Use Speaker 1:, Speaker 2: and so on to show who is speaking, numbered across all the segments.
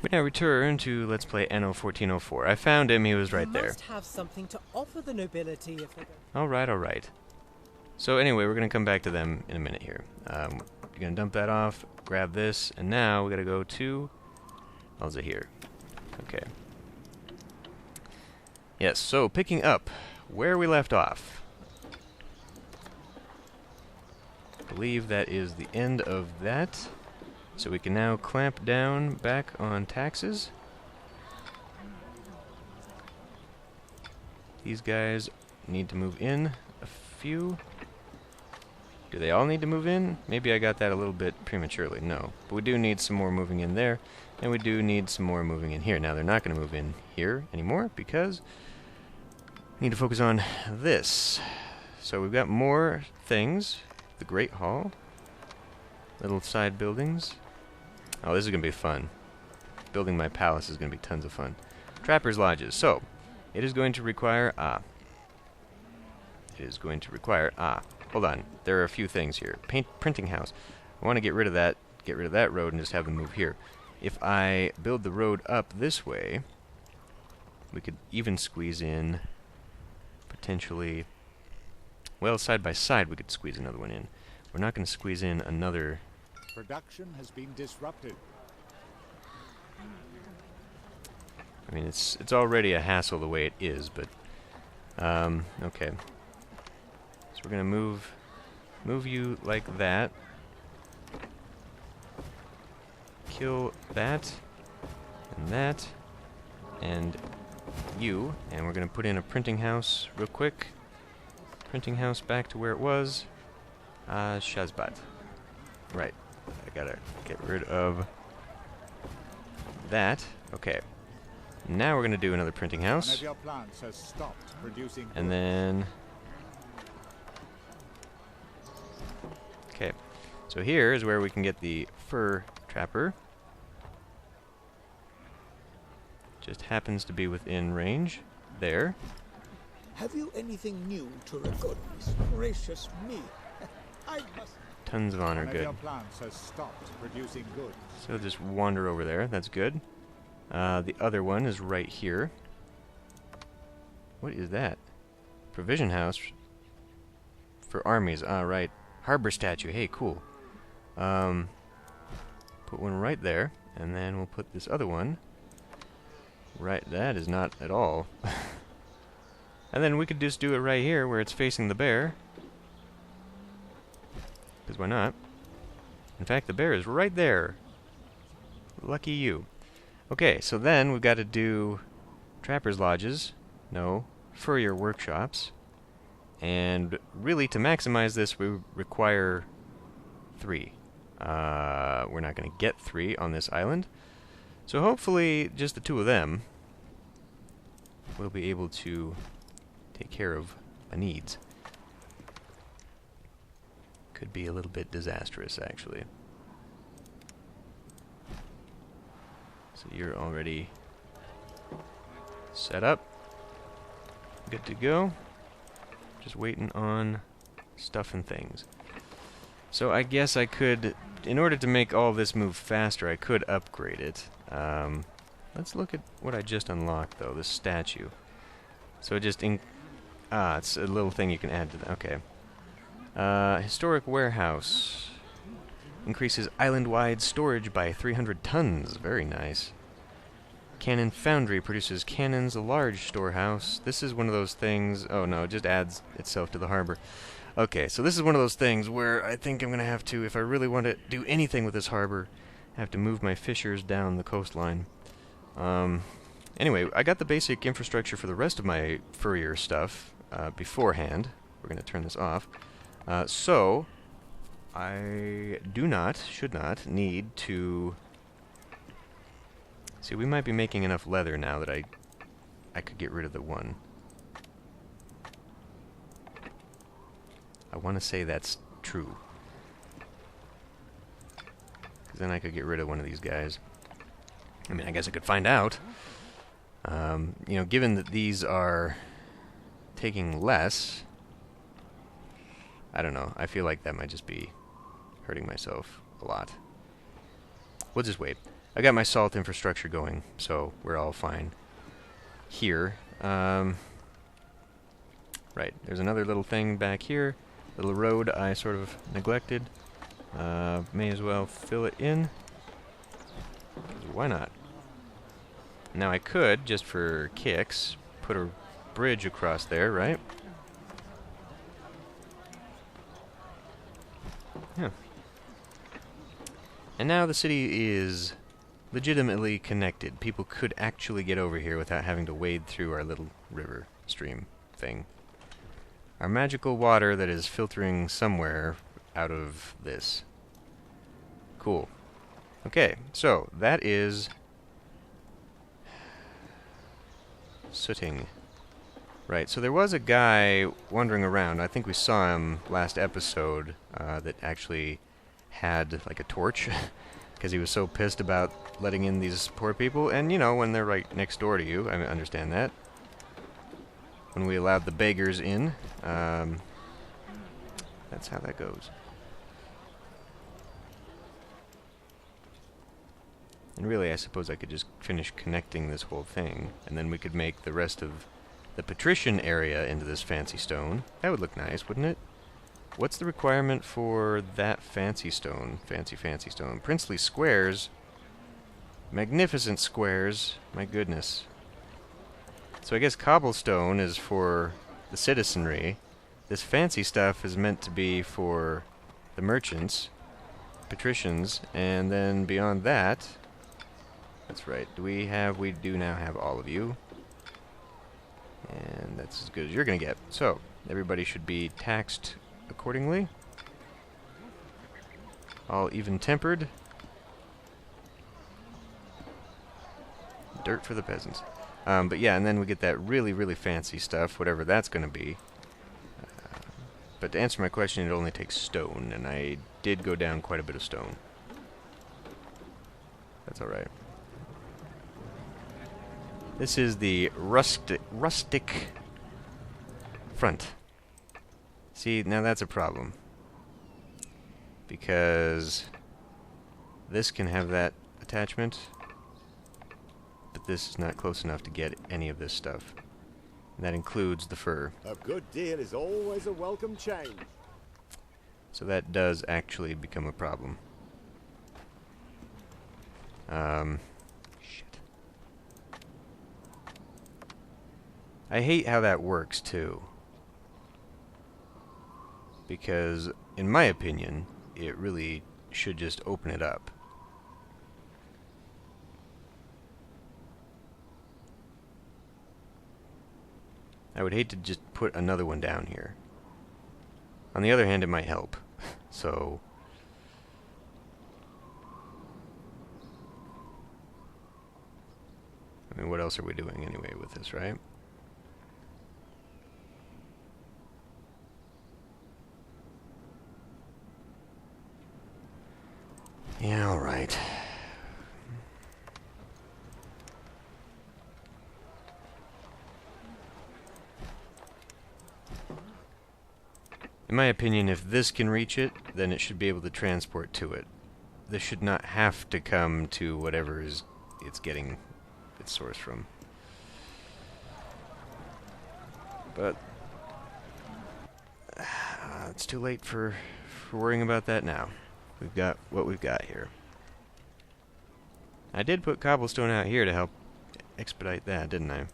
Speaker 1: We now return to Let's Play Anno 1404. I found him, he was right there.
Speaker 2: Must have something to offer the nobility if they don't.
Speaker 1: Alright. So anyway, we're going to come back to them in a minute here. You're going to dump that off, grab this, and now we got to go to... How's it here? Okay. Yes, so picking up where we left off. I believe that is the end of that. So we can now clamp down back on taxes. These guys need to move in a few. Do they all need to move in? Maybe I got that a little bit prematurely. No. But we do need some more moving in there. And we do need some more moving in here. Now, they're not going to move in here anymore because we need to focus on this. So we've got more things. The Great Hall. Little side buildings. Oh, this is going to be fun. Building my palace is going to be tons of fun. Trappers' Lodges. So, it is going to require... It is going to require... Hold on. There are a few things here. Printing house. I want to get rid of that road and just have them move here. If I build the road up this way, we could even squeeze in, potentially... Well, side by side we could squeeze another one in. We're not going to squeeze in another...
Speaker 3: Production has been disrupted.
Speaker 1: I mean, it's already a hassle the way it is, but okay. So we're gonna move you like that. Kill that and you, and we're gonna put in a printing house real quick. Printing house back to where it was. Shazbat. Right. I gotta get rid of that. Okay. Now we're gonna do another printing house.
Speaker 3: One of your plants has stopped producing
Speaker 1: and then... Okay. So here is where we can get the fur trapper. Just happens to be within range. There.
Speaker 4: Have you anything new to report? Gracious me. I must...
Speaker 1: Tons of honor,
Speaker 3: One of
Speaker 1: good.
Speaker 3: your plants has stopped producing goods.
Speaker 1: So just wander over there, that's good. The other one is right here. What is that? Provision house for armies. Right. Harbor statue. Hey, cool. Put one right there, and then we'll put this other one right. That is not at all. And then we could just do it right here where it's facing the bear. Because why not? In fact, the bear is right there. Lucky you. Okay, so then we've got to do trappers' lodges. No, furrier workshops. And really, to maximize this, we require 3. We're not going to get 3 on this island. So hopefully, just the 2 of them will be able to take care of my needs. Could be a little bit disastrous, actually. So you're already set up. Good to go. Just waiting on stuff and things. So I guess I could, in order to make all this move faster, I could upgrade it. Let's look at what I just unlocked, though, this statue. So it just, it's a little thing you can add to that. Okay. Historic warehouse. Increases island-wide storage by 300 tons. Very nice. Cannon foundry produces cannons, a large storehouse. This is one of those things... Oh, no, it just adds itself to the harbor. Okay, so this is one of those things where I think I'm going to have to, if I really want to do anything with this harbor, have to move my fishers down the coastline. Anyway, I got the basic infrastructure for the rest of my furrier stuff beforehand. We're going to turn this off. So, I should not need to... See, we might be making enough leather now that I could get rid of the one. I want to say that's true. Because then I could get rid of one of these guys. I mean, I guess I could find out. You know, given that these are taking less... I don't know. I feel like that might just be hurting myself a lot. We'll just wait. I got my salt infrastructure going, so we're all fine here. Right, there's another little thing back here. Little road I sort of neglected. May as well fill it in. 'Cause why not? Now I could, just for kicks, put a bridge across there, right? Yeah. And now the city is legitimately connected. People could actually get over here without having to wade through our little river stream thing. Our magical water that is filtering somewhere out of this. Cool. Okay, so that is sooting. Right, so there was a guy wandering around. I think we saw him last episode that actually had like a torch because he was so pissed about letting in these poor people. And you know, when they're right next door to you, I understand that. When we allowed the beggars in, that's how that goes. And really, I suppose I could just finish connecting this whole thing, and then we could make the rest of the patrician area into this fancy stone. That would look nice, wouldn't it? What's the requirement for that fancy stone? Fancy stone. Princely squares. Magnificent squares. My goodness. So I guess cobblestone is for the citizenry. This fancy stuff is meant to be for the merchants, patricians, and then beyond that... That's right. We do now have all of you. And that's as good as you're going to get. So, everybody should be taxed accordingly. All even-tempered. Dirt for the peasants. But yeah, and then we get that really, really fancy stuff, whatever that's going to be. But to answer my question, it only takes stone, and I did go down quite a bit of stone. That's alright. This is the rustic front. See, now that's a problem. Because this can have that attachment, but this is not close enough to get any of this stuff. And that includes the fur.
Speaker 5: A good deal is always a welcome change.
Speaker 1: So that does actually become a problem. Shit. I hate how that works, too. Because, in my opinion, it really should just open it up. I would hate to just put another one down here. On the other hand, it might help. So... I mean, what else are we doing anyway with this, right? Yeah, alright. In my opinion, if this can reach it, then it should be able to transport to it. This should not have to come to whatever is it's getting its source from. But it's too late for worrying about that now. We've got what we've got here. I did put cobblestone out here to help expedite that, didn't I?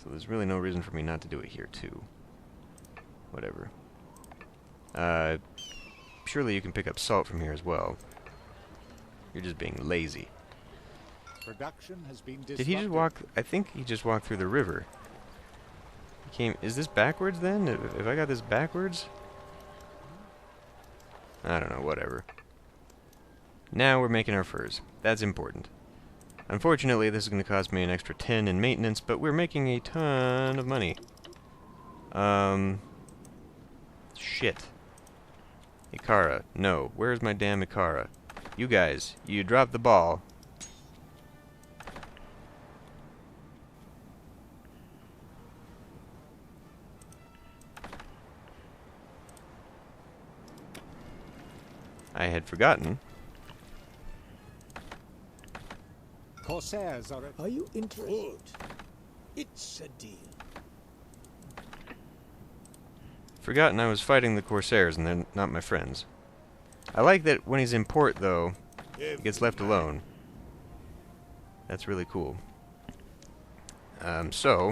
Speaker 1: So there's really no reason for me not to do it here, too. Whatever. Surely you can pick up salt from here as well. You're just being lazy.
Speaker 3: Production has been disrupted.
Speaker 1: Did he just walk... I think he just walked through the river. Is this backwards then? If I got this backwards? I don't know, whatever. Now we're making our furs. That's important. Unfortunately, this is going to cost me an extra 10 in maintenance, but we're making a ton of money. Shit. Ikara. No. Where's my damn Ikara? You guys, you dropped the ball. I had forgotten.
Speaker 3: Corsairs
Speaker 4: are you interested? It's a deal.
Speaker 1: Forgotten I was fighting the Corsairs and they're not my friends. I like that when he's in port, though, he gets left alone. That's really cool. So,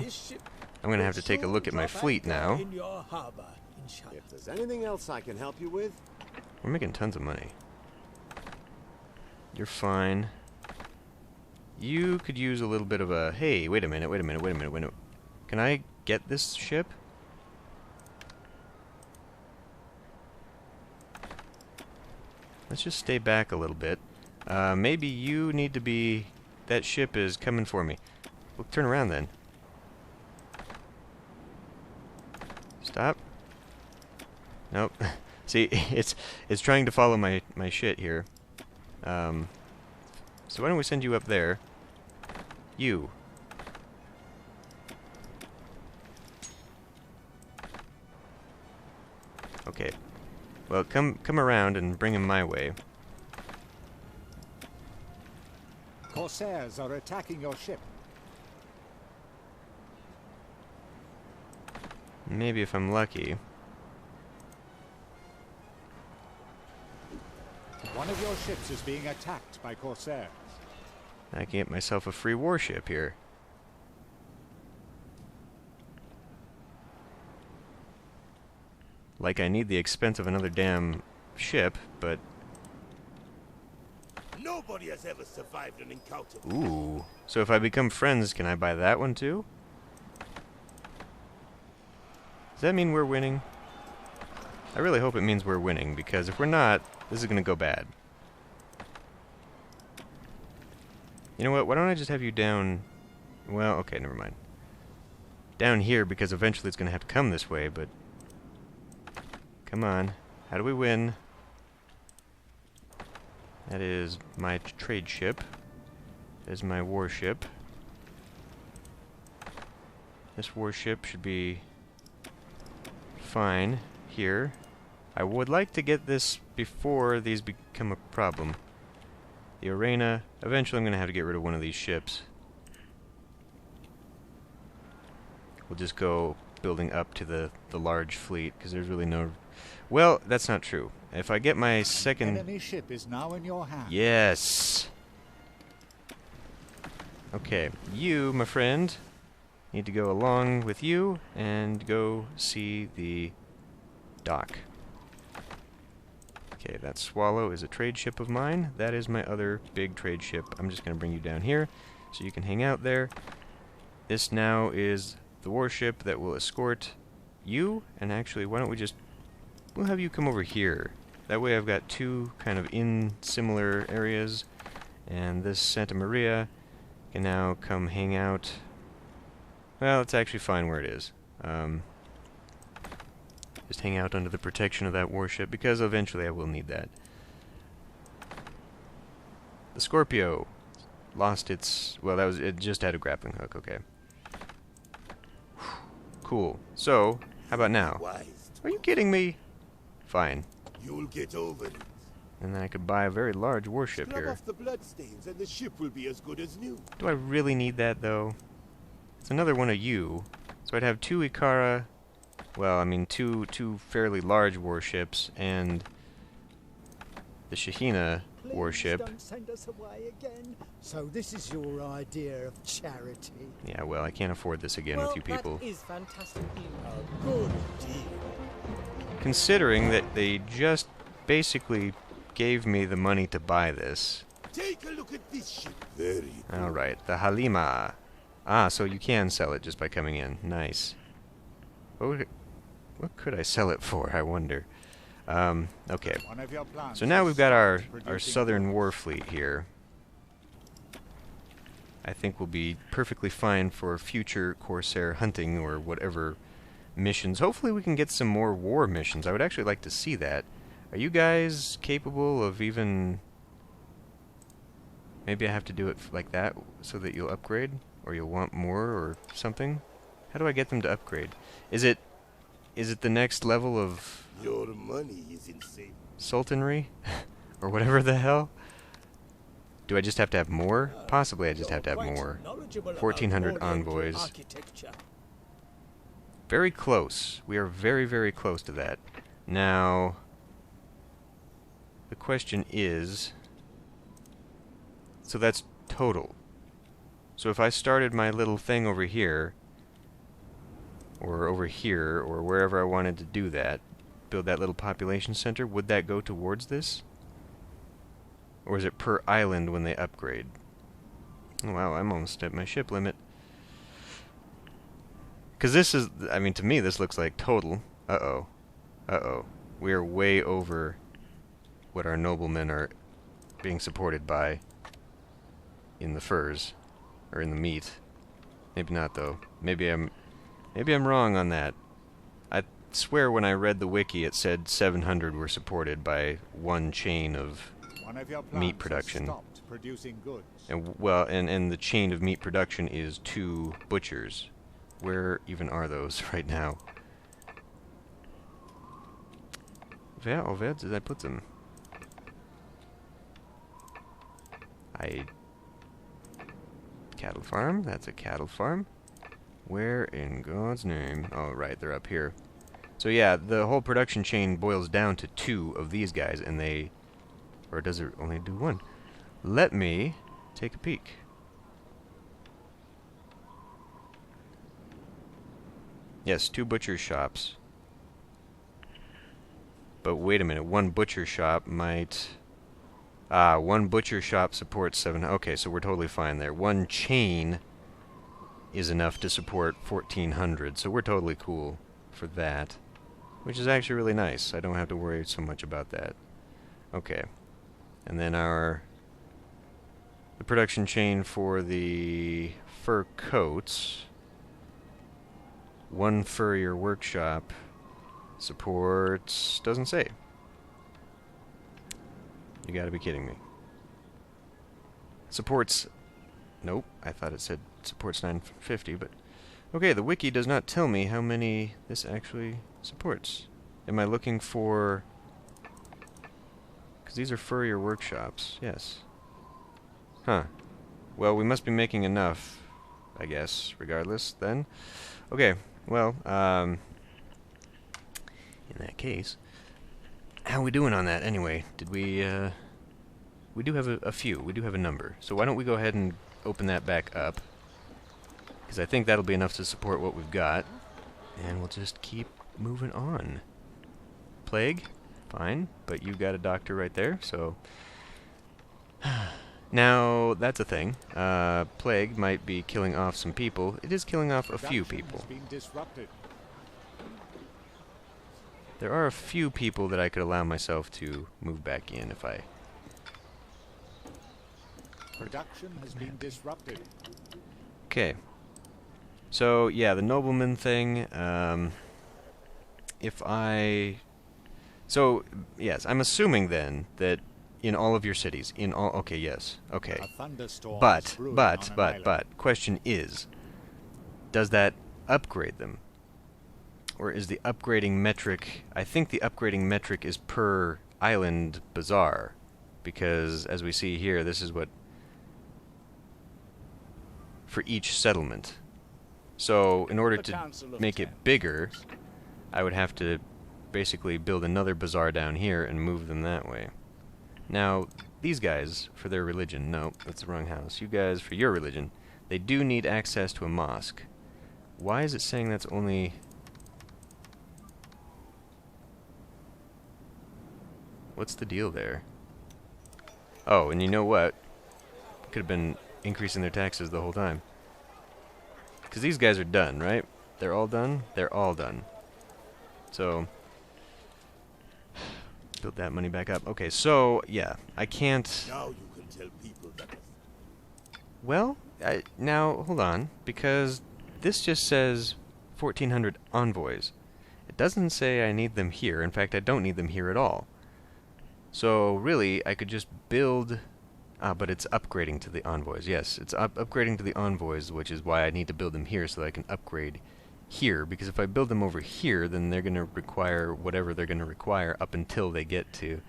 Speaker 1: I'm going to have to take a look at my fleet now.
Speaker 5: If there's anything else I can help you with...
Speaker 1: We're making tons of money. You're fine. You could use a little bit of a... Hey, wait a minute. Can I get this ship? Let's just stay back a little bit. Maybe you need to be... That ship is coming for me. Well, turn around then. Stop. Nope. See, it's trying to follow my shit here. So why don't we send you up there? You. Okay. Well, come around and bring him my way.
Speaker 3: Corsairs are attacking your ship.
Speaker 1: Maybe if I'm lucky.
Speaker 3: One of your ships is being attacked by Corsairs.
Speaker 1: I can get myself a free warship here. Like I need the expense of another damn ship, but...
Speaker 6: Nobody has ever survived an encounter.
Speaker 1: Ooh. So if I become friends, can I buy that one too? Does that mean we're winning? I really hope it means we're winning, because if we're not, this is going to go bad. You know what? Why don't I just have you down... Well, okay, never mind. Down here, because eventually it's going to have to come this way, but... Come on. How do we win? That is my trade ship. That is my warship. This warship should be fine here. I would like to get this before these become a problem. The arena. Eventually I'm going to have to get rid of one of these ships. We'll just go building up to the large fleet, because there's really no... Well, that's not true. If I get my second...
Speaker 3: Enemy ship is now in your hands.
Speaker 1: Yes! Okay, you, my friend, need to go along with you and go see the dock. Okay, that Swallow is a trade ship of mine. That is my other big trade ship. I'm just going to bring you down here so you can hang out there. This now is the warship that will escort you. And actually, why don't we just... We'll have you come over here. That way I've got two kind of in similar areas. And this Santa Maria can now come hang out. Well, it's actually fine where it is. Just hang out under the protection of that warship, because eventually I will need that. The Scorpio lost its... Well, that was... It just had a grappling hook, okay. Cool. So, how about now? Are you kidding me? Fine.
Speaker 6: You'll get over it.
Speaker 1: And then I could buy a very large warship
Speaker 6: Scrub
Speaker 1: here.
Speaker 6: off the bloodstains and the ship will be as good as new.
Speaker 1: Do I really need that, though? It's another one of you. So I'd have two Ikara... Well, I mean, two fairly large warships, and the Shahina warship.
Speaker 4: Please don't send us away again. So this is your idea of charity?
Speaker 1: Yeah, well, I can't afford this again with you people.
Speaker 2: That is fantastic news.
Speaker 4: A good deal.
Speaker 1: Considering that they just basically gave me the money to buy this.
Speaker 6: Take a look at this ship. Very good.
Speaker 1: Alright, the Halima. Ah, so you can sell it just by coming in. Nice. What could I sell it for, I wonder? Okay.
Speaker 3: One of your plants
Speaker 1: So now we've got our
Speaker 3: producing
Speaker 1: southern war fleet here. I think we'll be perfectly fine for future Corsair hunting or whatever missions. Hopefully we can get some more war missions. I would actually like to see that. Are you guys capable of even... Maybe I have to do it like that so that you'll upgrade? Or you'll want more or something? How do I get them to upgrade? Is it the next level of
Speaker 6: Your money is insane.
Speaker 1: sultanry? Or whatever the hell. Do I just have to have more? Possibly I just have to have more. 1,400 envoys. Very close. We are very, very close to that. Now, the question is... So that's total. So if I started my little thing over here, or wherever I wanted to do that, build that little population center, would that go towards this? Or is it per island when they upgrade? Oh, wow, I'm almost at my ship limit. Because this is, I mean, to me this looks like total. Uh-oh. Uh-oh. We are way over what our noblemen are being supported by in the furs. Or in the meat. Maybe not, though. Maybe I'm wrong on that. I swear when I read the wiki it said 700 were supported by one chain of meat production. And well, and the chain of meat production is 2 butchers. Where even are those right now? Where did I put them? Cattle farm? That's a cattle farm. Where in God's name? Oh, right, they're up here. So yeah, the whole production chain boils down to 2 of these guys, and they... Or does it only do 1? Let me take a peek. Yes, 2 butcher shops. But wait a minute, 1 butcher shop might... 1 butcher shop supports 7... Okay, so we're totally fine there. 1 chain is enough to support 1,400, so we're totally cool for that. Which is actually really nice. I don't have to worry so much about that. Okay. And then the production chain for the fur coats. 1 furrier workshop supports... doesn't say. You gotta be kidding me. Supports... Nope, I thought it said supports 950, but... Okay, the wiki does not tell me how many this actually supports. Am I looking for... Because these are furrier workshops, yes. Huh. Well, we must be making enough, I guess, regardless, then. Okay, well, in that case... How are we doing on that, anyway? Did we, we do have a few. We do have a number. So why don't we go ahead and open that back up? Because I think that'll be enough to support what we've got. And we'll just keep moving on. Plague? Fine. But you've got a doctor right there, so... Now, that's a thing. Plague might be killing off some people. It is killing off a few people. There are a few people that I could allow myself to move back in if I...
Speaker 3: Production has been disrupted.
Speaker 1: Okay. So, yeah, the nobleman thing, if I... So, yes, I'm assuming then that in all of your cities, in all... Okay, yes, okay. But, question is, does that upgrade them? Or is the upgrading metric... I think the upgrading metric is per island bazaar. Because, as we see here, this is what... For each settlement. So, in order to make it bigger, I would have to basically build another bazaar down here and move them that way. Now, these guys, for their religion... No, that's the wrong house. You guys, for your religion, they do need access to a mosque. Why is it saying that's only... What's the deal there? Oh, and you know what? Could have been increasing their taxes the whole time. Because these guys are done, right? They're all done? They're all done. So, build that money back up. Okay, so, yeah, I can't...
Speaker 6: Now you can tell people that...
Speaker 1: Well, now, hold on, because this just says 1,400 envoys. It doesn't say I need them here. In fact, I don't need them here at all. So, really, I could just build... but it's upgrading to the envoys. Yes, it's upgrading to the envoys, which is why I need to build them here so that I can upgrade here. Because if I build them over here, then they're going to require whatever they're going to require up until they get to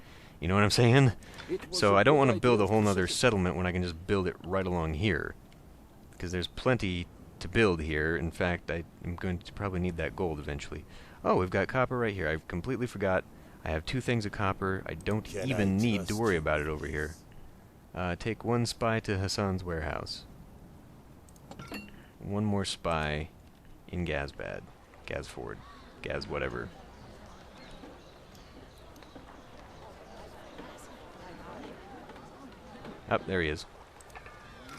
Speaker 1: You know what I'm saying?
Speaker 3: It was
Speaker 1: So
Speaker 3: a
Speaker 1: I don't
Speaker 3: good
Speaker 1: want to
Speaker 3: idea
Speaker 1: build a
Speaker 3: of
Speaker 1: whole
Speaker 3: the
Speaker 1: nother
Speaker 3: citizen.
Speaker 1: settlement when I can just build it right along here. Because there's plenty to build here. In fact, I'm going to probably need that gold eventually. Oh, we've got copper right here. I completely forgot. I have 2 things of copper. I don't
Speaker 6: Can
Speaker 1: even
Speaker 6: I
Speaker 1: need to
Speaker 6: trust
Speaker 1: worry
Speaker 6: you
Speaker 1: about it
Speaker 6: with
Speaker 1: over
Speaker 6: this?
Speaker 1: here. Take 1 spy to Hassan's warehouse. 1 more spy in Gazbad. Gazford. Gaz whatever. Oh, there he is.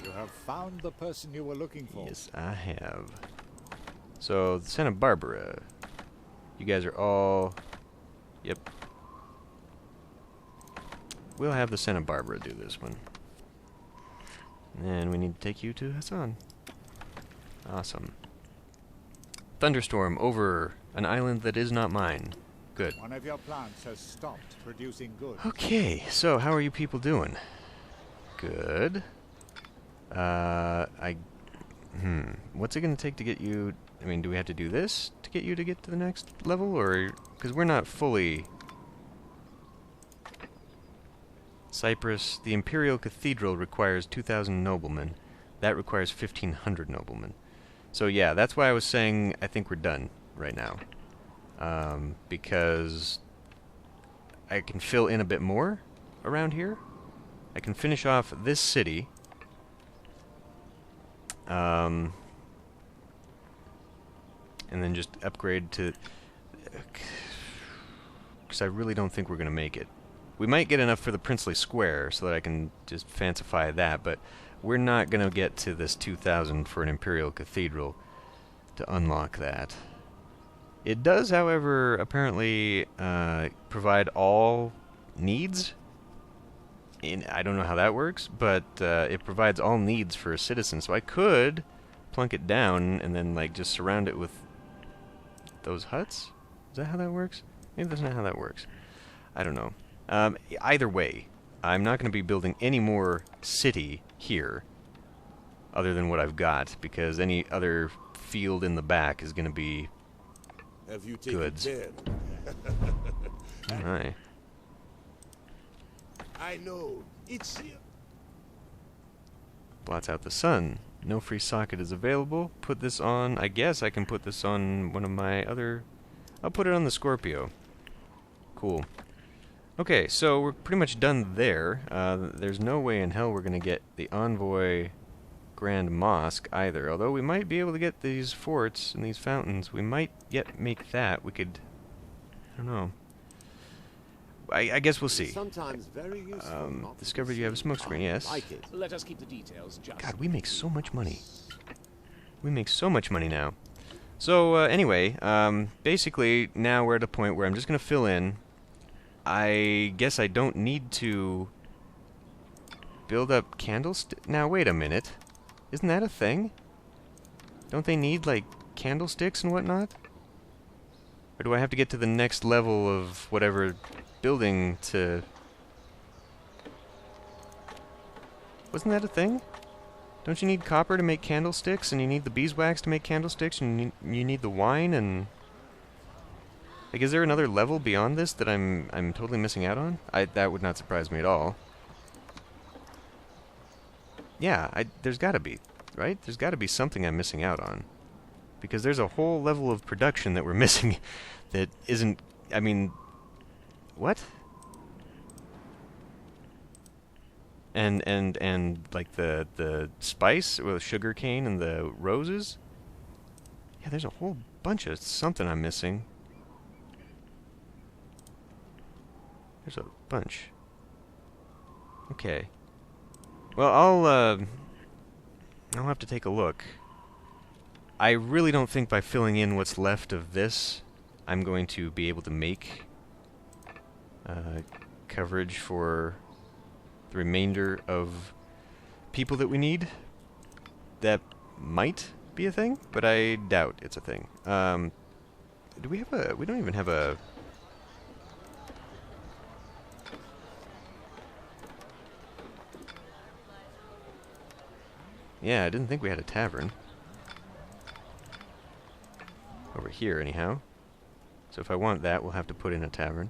Speaker 3: You have found the person you were looking for.
Speaker 1: Yes, I have. So, the Santa Barbara. You guys are all... Yep. We'll have the Santa Barbara do this one. And we need to take you to Hassan. Awesome. Thunderstorm over an island that is not mine. Good.
Speaker 3: One of your plants has stopped producing goods.
Speaker 1: Okay, so how are you people doing? Good. What's it gonna take to get you... I mean, do we have to do this to get you to get to the next level, or... Because we're not fully... Cyprus, the Imperial Cathedral requires 2,000 noblemen. That requires 1,500 noblemen. So yeah, that's why I was saying I think we're done right now. Because I can fill in a bit more around here. I can finish off this city. And then just upgrade to... Because I really don't think we're going to make it. We might get enough for the Princely Square so that I can just fancify that, but we're not going to get to this 2,000 for an Imperial Cathedral to unlock that. It does, however, apparently provide all needs. I don't know how that works, but it provides all needs for a citizen, so I could plunk it down and then like just surround it with those huts? Is that how that works? Maybe that's not how that works. I don't know. Either way, I'm not going to be building any more city here other than what I've got, because any other field in the back is going to be
Speaker 6: Have you taken
Speaker 1: goods.
Speaker 6: care?
Speaker 1: Alright.
Speaker 6: I know. It's here.
Speaker 1: Blots out the sun. No free socket is available. Put this on. I guess I can put this on one of my other... I'll put it on the Scorpio. Cool. Okay, so we're pretty much done there. There's no way in hell we're going to get the Envoy Grand Mosque either. Although we might be able to get these forts and these fountains. We might yet make that. We could... I don't know. I guess we'll see.
Speaker 5: Sometimes very useful. not to
Speaker 1: Discovered
Speaker 5: be
Speaker 1: you have a
Speaker 5: seen.
Speaker 1: smokescreen,
Speaker 5: I
Speaker 1: yes.
Speaker 5: like it.
Speaker 7: Let us keep the details just.
Speaker 1: God, we make so much money. We make so much money now. So, anyway, basically, now we're at a point where I'm just going to fill in. I guess I don't need to build up candlesticks. Now, wait a minute. Isn't that a thing? Don't they need, like, candlesticks and whatnot? Or do I have to get to the next level of whatever building to... Wasn't that a thing? Don't you need copper to make candlesticks, and you need the beeswax to make candlesticks, and you need the wine, and... Like, is there another level beyond this that I'm totally missing out on? That would not surprise me at all. Yeah, there's gotta be, right? There's gotta be something I'm missing out on. Because there's a whole level of production that we're missing that isn't... I mean... What? And like the spice, well, sugar cane and the roses? Yeah, there's a whole bunch of something I'm missing. There's a bunch. Okay. Well, I'll have to take a look. I really don't think by filling in what's left of this, I'm going to be able to make coverage for the remainder of people that we need. That might be a thing, but I doubt it's a thing. Do we have a... We don't even have a... Yeah, I didn't think we had a tavern. Over here, anyhow. So if I want that, we'll have to put in a tavern.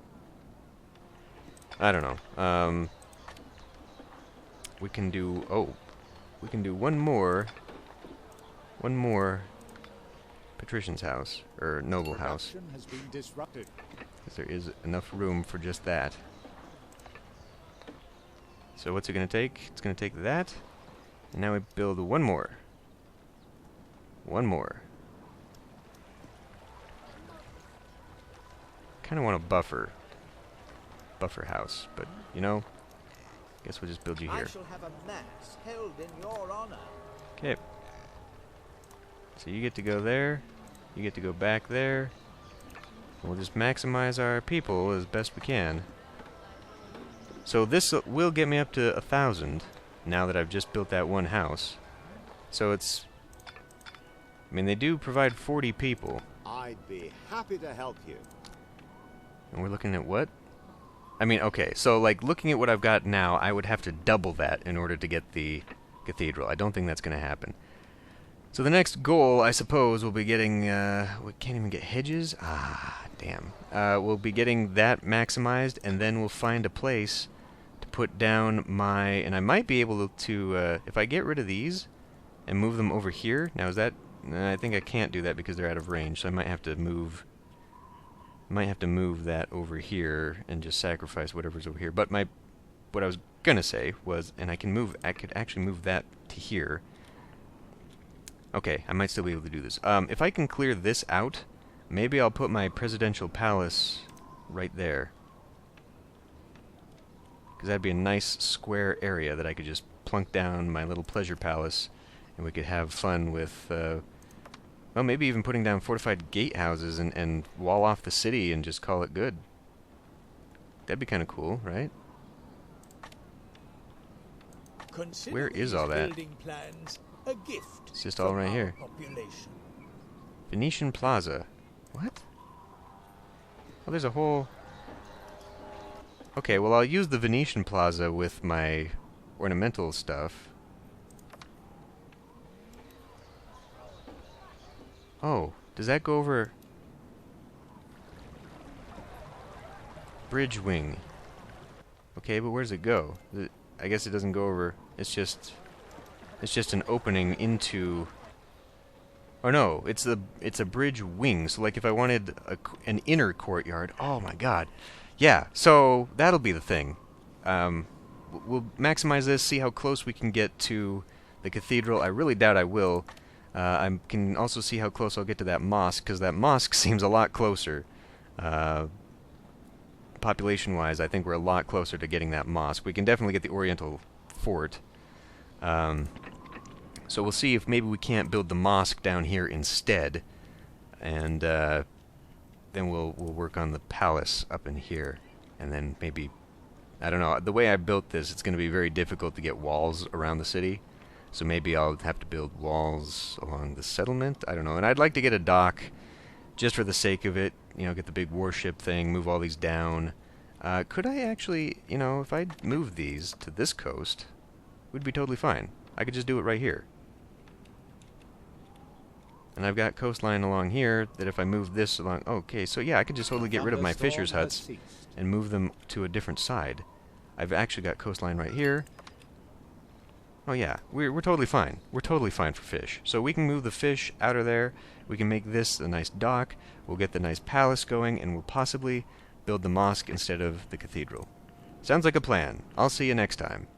Speaker 1: I don't know. We can do... Oh. We can do one more patrician's house, or noble house.
Speaker 3: Production has been disrupted.
Speaker 1: Because there is enough room for just that. So what's it going to take? It's going to take that. And now we build one more. One more. Kind of want a buffer house, but you know, guess we'll just build you here.
Speaker 4: I shall have a mass held in your honor.
Speaker 1: Okay. So you get to go there. You get to go back there. We'll just maximize our people as best we can. So this will get me up to 1,000 now that I've just built that one house. So it's... I mean, they do provide 40 people.
Speaker 5: I'd be happy to help you.
Speaker 1: And we're looking at what? I mean, okay, so like looking at what I've got now, I would have to double that in order to get the cathedral. I don't think that's going to happen. So the next goal, I suppose, will be getting... we can't even get hedges? Ah, damn. We'll be getting that maximized, and then we'll find a place to put down my... And I might be able to... if I get rid of these and move them over here... Now, is that... I think I can't do that because they're out of range, so I might have to move... that over here and just sacrifice whatever's over here. But what I was gonna say was, and I could actually move that to here. Okay, I might still be able to do this. If I can clear this out, maybe I'll put my presidential palace right there. Because that'd be a nice square area that I could just plunk down my little pleasure palace, and we could have fun with, well, maybe even putting down fortified gatehouses and wall off the city and just call it good. That'd be kind of cool, right?
Speaker 4: Consider
Speaker 1: Where is
Speaker 4: these
Speaker 1: all that?
Speaker 4: building plans a gift.
Speaker 1: It's just all
Speaker 4: from
Speaker 1: right
Speaker 4: our
Speaker 1: here.
Speaker 4: population.
Speaker 1: Venetian Plaza. What? Oh, there's a whole... Okay, well, I'll use the Venetian Plaza with my ornamental stuff. Oh, does that go over... Bridge wing. Okay, but where does it go? I guess it doesn't go over... It's just an opening into... Oh no, it's a bridge wing. So like if I wanted an inner courtyard... Oh my god. Yeah, so that'll be the thing. We'll maximize this, see how close we can get to the cathedral. I really doubt I will. I can also see how close I'll get to that mosque, because that mosque seems a lot closer. Population-wise, I think we're a lot closer to getting that mosque. We can definitely get the Oriental Fort. So we'll see if maybe we can't build the mosque down here instead, and then we'll work on the palace up in here, and then maybe, I don't know, the way I built this, it's going to be very difficult to get walls around the city. So maybe I'll have to build walls along the settlement. I don't know. And I'd like to get a dock just for the sake of it. You know, get the big warship thing, move all these down. Could I actually, you know, if I moved these to this coast, we'd be totally fine. I could just do it right here. And I've got coastline along here that if I move this along... Okay, so yeah, I could just totally get rid of my fisher's huts and move them to a different side. I've actually got coastline right here. Oh yeah, we're totally fine. We're totally fine for fish. So we can move the fish out of there. We can make this a nice dock. We'll get the nice palace going, and we'll possibly build the mosque instead of the cathedral. Sounds like a plan. I'll see you next time.